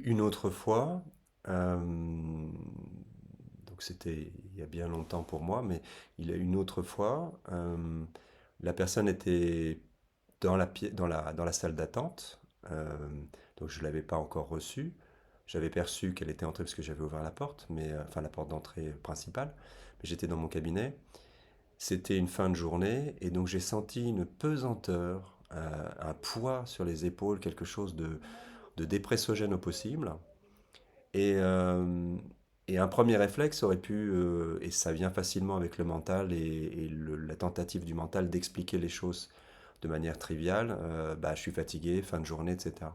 Une autre fois, donc c'était il y a bien longtemps pour moi, mais il y a une autre fois, la personne était dans la salle d'attente, donc je ne l'avais pas encore reçue. J'avais perçu qu'elle était entrée parce que j'avais ouvert la porte, enfin la porte d'entrée principale, mais j'étais dans mon cabinet. C'était une fin de journée et donc j'ai senti une pesanteur, un poids sur les épaules, quelque chose de dépressogène au possible. Et, euh, et un premier réflexe aurait pu, et ça vient facilement avec le mental et la tentative du mental d'expliquer les choses de manière triviale, bah, je suis fatigué, fin de journée, etc.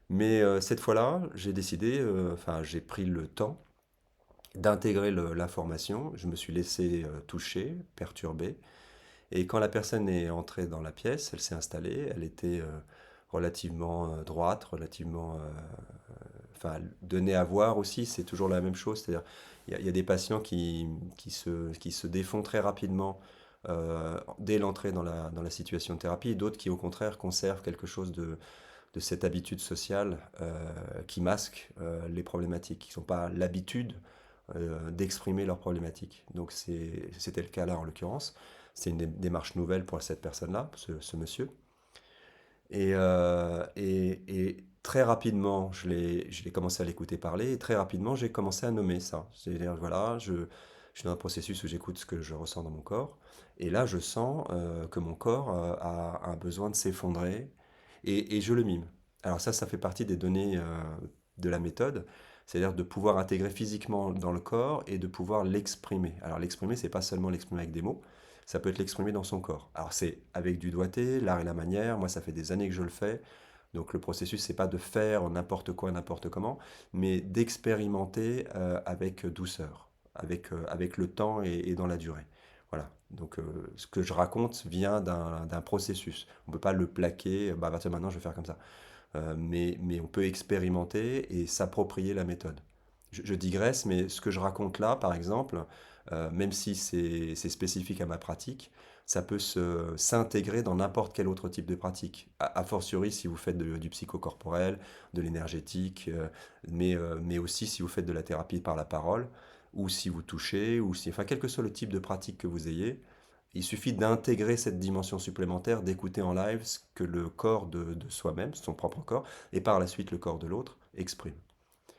Mais cette fois-là, j'ai décidé, enfin j'ai pris le temps d'intégrer l'information, je me suis laissé toucher, perturber, et quand la personne est entrée dans la pièce, elle s'est installée, elle était relativement droite, relativement enfin, donner à voir aussi, c'est toujours la même chose. C'est-à-dire, il y a des patients qui se défont très rapidement dès l'entrée dans la situation de thérapie, et d'autres qui, au contraire, conservent quelque chose de cette habitude sociale qui masque les problématiques, qui n'ont pas l'habitude d'exprimer leurs problématiques. Donc, c'était le cas là, en l'occurrence. C'est une démarche nouvelle pour cette personne-là, ce monsieur. Et très rapidement, je l'ai commencé à l'écouter parler et très rapidement, j'ai commencé à nommer ça. C'est-à-dire, voilà, je suis dans un processus où j'écoute ce que je ressens dans mon corps. Et là, je sens que mon corps a un besoin de s'effondrer et je le mime. Alors ça fait partie des données de la méthode. C'est-à-dire de pouvoir intégrer physiquement dans le corps et de pouvoir l'exprimer. Alors l'exprimer, c'est pas seulement l'exprimer avec des mots, ça peut être l'exprimer dans son corps. Alors c'est avec du doigté, l'art et la manière, moi ça fait des années que je le fais, donc le processus c'est pas de faire n'importe quoi, n'importe comment, mais d'expérimenter avec douceur, avec le temps et dans la durée. Voilà, donc ce que je raconte vient d'un processus. On ne peut pas le plaquer, bah, à partir de maintenant je vais faire comme ça. Mais on peut expérimenter et s'approprier la méthode. Je digresse, mais ce que je raconte là, par exemple, même si c'est spécifique à ma pratique, ça peut s'intégrer dans n'importe quel autre type de pratique. A fortiori si vous faites du psychocorporel, de l'énergétique, mais aussi si vous faites de la thérapie par la parole, ou si vous touchez, ou si, enfin, quel que soit le type de pratique que vous ayez, il suffit d'intégrer cette dimension supplémentaire, d'écouter en live ce que le corps de soi-même, son propre corps, et par la suite le corps de l'autre, exprime.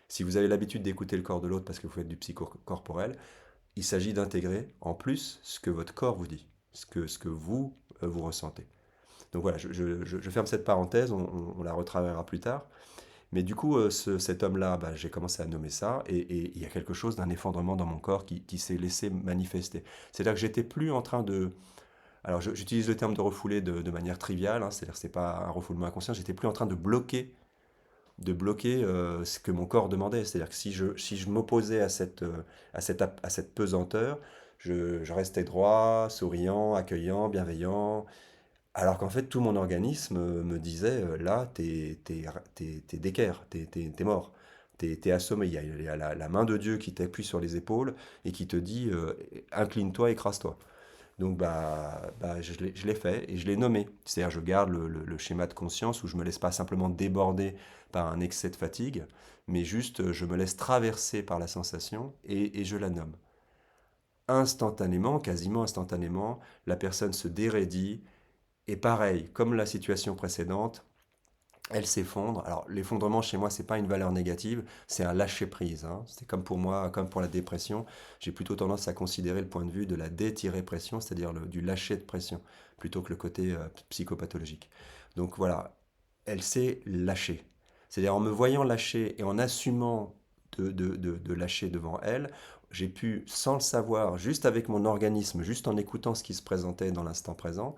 Si vous avez l'habitude d'écouter le corps de l'autre parce que vous faites du psychocorporel, il s'agit d'intégrer en plus ce que votre corps vous dit, ce que vous, vous ressentez. Donc voilà, je ferme cette parenthèse, on la retravaillera plus tard. Mais du coup, cet homme-là, bah, j'ai commencé à nommer ça, et il y a quelque chose d'un effondrement dans mon corps qui s'est laissé manifester. C'est-à-dire que j'étais plus en train de... Alors j'utilise le terme de refouler de manière triviale, hein, c'est-à-dire que c'est pas un refoulement inconscient, j'étais plus en train de bloquer ce que mon corps demandait. C'est-à-dire que si je m'opposais à cette pesanteur, je restais droit, souriant, accueillant, bienveillant, alors qu'en fait tout mon organisme me disait, là, t'es d'équerre, t'es mort. T'es assommé, il y a la main de Dieu qui t'appuie sur les épaules et qui te dit incline-toi, écrase-toi. Donc je l'ai fait et je l'ai nommé. C'est-à-dire je garde le schéma de conscience où je me laisse pas simplement déborder par un excès de fatigue, mais juste je me laisse traverser par la sensation et je la nomme. Instantanément, quasiment instantanément, la personne se déraidit et pareil, comme la situation précédente, elle s'effondre. Alors l'effondrement chez moi, c'est pas une valeur négative, c'est un lâcher prise, hein. C'est comme pour moi, comme pour la dépression, j'ai plutôt tendance à considérer le point de vue de la détirer-pression, c'est-à-dire du lâcher de pression, plutôt que le côté psychopathologique. Donc voilà, elle s'est lâchée. C'est-à-dire en me voyant lâcher et en assumant de lâcher devant elle, j'ai pu, sans le savoir, juste avec mon organisme, juste en écoutant ce qui se présentait dans l'instant présent,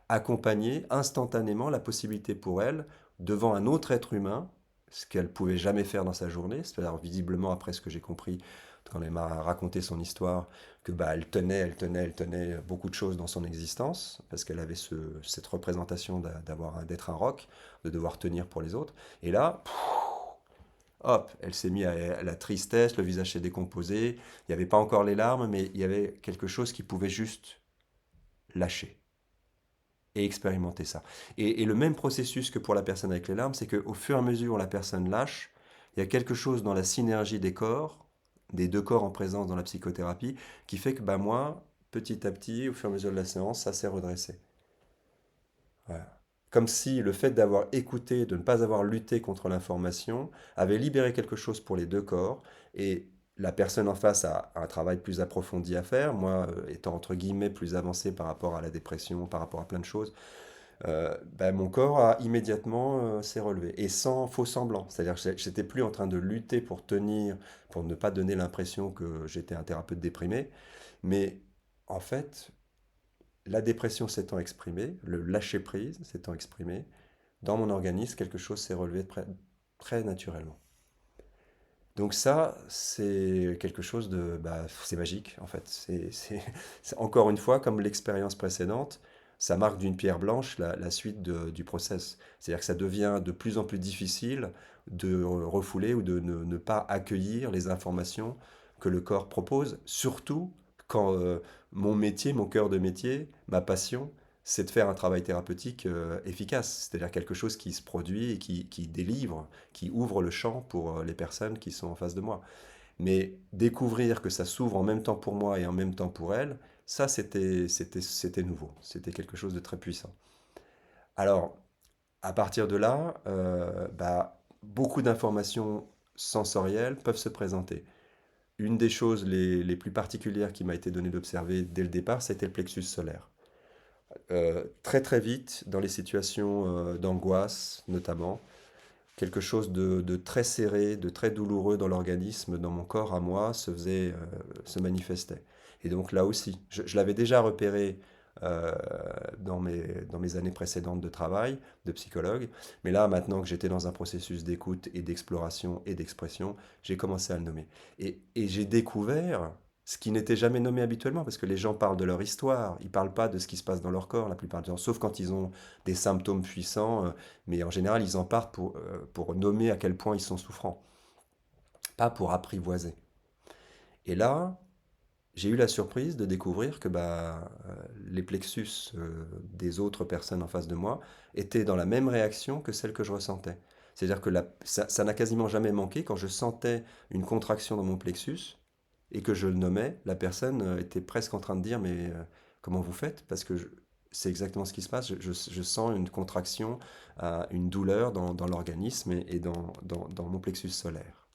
accompagner instantanément la possibilité pour elle, devant un autre être humain, ce qu'elle pouvait jamais faire dans sa journée, c'est-à-dire visiblement après ce que j'ai compris quand elle m'a raconté son histoire, que bah, elle tenait beaucoup de choses dans son existence, parce qu'elle avait cette représentation d'être un roc, de devoir tenir pour les autres. Et là, hop, elle s'est mise à la tristesse, le visage s'est décomposé, il n'y avait pas encore les larmes, mais il y avait quelque chose qui pouvait juste lâcher et expérimenter ça. Et le même processus que pour la personne avec les larmes, c'est qu'au fur et à mesure où la personne lâche, Il y a quelque chose dans la synergie des corps, des deux corps en présence dans la psychothérapie, qui fait que bah, moi, petit à petit, au fur et à mesure de la séance, ça s'est redressé. Voilà. Comme si le fait d'avoir écouté, de ne pas avoir lutté contre l'information, avait libéré quelque chose pour les deux corps, et la personne en face a un travail plus approfondi à faire, moi étant entre guillemets plus avancé par rapport à la dépression, par rapport à plein de choses, ben, mon corps a immédiatement s'est relevé, et sans faux semblant. C'est-à-dire que j'étais plus en train de lutter pour tenir, pour ne pas donner l'impression que j'étais un thérapeute déprimé, mais en fait, la dépression s'étant exprimée, le lâcher-prise s'étant exprimé, dans mon organisme, quelque chose s'est relevé très naturellement. Donc ça, c'est quelque chose de... Bah, c'est magique, en fait. C'est encore une fois, comme l'expérience précédente, ça marque d'une pierre blanche la suite du process. C'est-à-dire que ça devient de plus en plus difficile de refouler ou de ne pas accueillir les informations que le corps propose, surtout quand mon métier, mon cœur de métier, ma passion, c'est de faire un travail thérapeutique efficace, c'est-à-dire quelque chose qui se produit et qui délivre, qui ouvre le champ pour les personnes qui sont en face de moi. Mais découvrir que ça s'ouvre en même temps pour moi et en même temps pour elles, ça c'était nouveau, c'était quelque chose de très puissant. Alors, à partir de là, bah, beaucoup d'informations sensorielles peuvent se présenter. Une des choses les plus particulières qui m'a été donnée d'observer dès le départ, c'était le plexus solaire. Très très vite, dans les situations d'angoisse notamment, quelque chose de très serré, de très douloureux dans l'organisme, dans mon corps à moi, se manifestait. Et donc là aussi, je l'avais déjà repéré euh, dans mes années précédentes de travail, de psychologue, mais là, maintenant que j'étais dans un processus d'écoute et d'exploration et d'expression, j'ai commencé à le nommer. Et j'ai découvert ce qui n'était jamais nommé habituellement, parce que les gens parlent de leur histoire, ils parlent pas de ce qui se passe dans leur corps la plupart du temps, sauf quand ils ont des symptômes puissants, mais en général, ils en partent pour nommer à quel point ils sont souffrants, pas pour apprivoiser. Et là, j'ai eu la surprise de découvrir que bah, les plexus des autres personnes en face de moi étaient dans la même réaction que celle que je ressentais. C'est-à-dire que ça n'a quasiment jamais manqué quand je sentais une contraction dans mon plexus et que je le nommais, la personne était presque en train de dire mais comment vous faites? Parce que c'est exactement ce qui se passe. Je sens une contraction, une douleur dans l'organisme et dans mon plexus solaire.